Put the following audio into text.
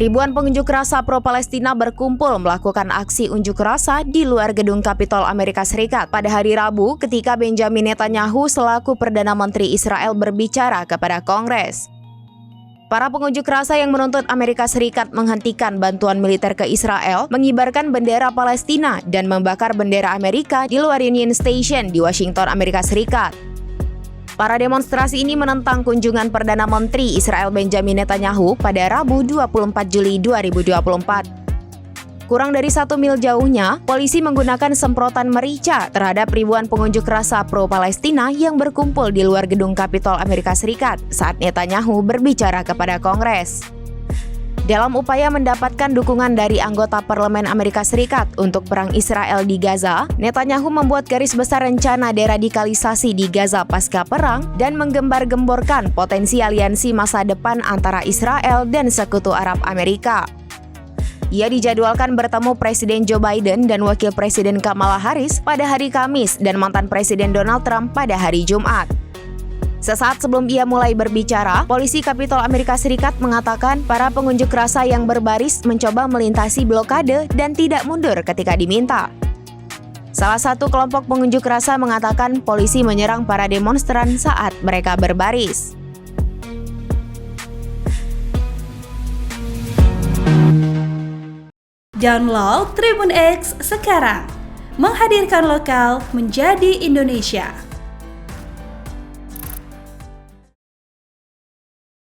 Ribuan pengunjuk rasa pro-Palestina berkumpul melakukan aksi unjuk rasa di luar gedung Kapitol Amerika Serikat pada hari Rabu ketika Benjamin Netanyahu selaku Perdana Menteri Israel berbicara kepada Kongres. Para pengunjuk rasa yang menuntut Amerika Serikat menghentikan bantuan militer ke Israel mengibarkan bendera Palestina dan membakar bendera Amerika di luar Union Station di Washington, Amerika Serikat. Para demonstrasi ini menentang kunjungan Perdana Menteri Israel Benjamin Netanyahu pada Rabu 24 Juli 2024. Kurang dari 1 mil jauhnya, polisi menggunakan semprotan merica terhadap ribuan pengunjuk rasa pro-Palestina yang berkumpul di luar gedung Kapitol Amerika Serikat saat Netanyahu berbicara kepada Kongres. Dalam upaya mendapatkan dukungan dari anggota Parlemen Amerika Serikat untuk perang Israel di Gaza, Netanyahu membuat garis besar rencana deradikalisasi di Gaza pasca perang dan menggembar-gemborkan potensi aliansi masa depan antara Israel dan Sekutu Arab Amerika. Ia dijadwalkan bertemu Presiden Joe Biden dan Wakil Presiden Kamala Harris pada hari Kamis dan mantan Presiden Donald Trump pada hari Jumat. Sesaat sebelum ia mulai berbicara, polisi Kapitol Amerika Serikat mengatakan para pengunjuk rasa yang berbaris mencoba melintasi blokade dan tidak mundur ketika diminta. Salah satu kelompok pengunjuk rasa mengatakan polisi menyerang para demonstran saat mereka berbaris. Download Tribun X sekarang, menghadirkan lokal menjadi Indonesia.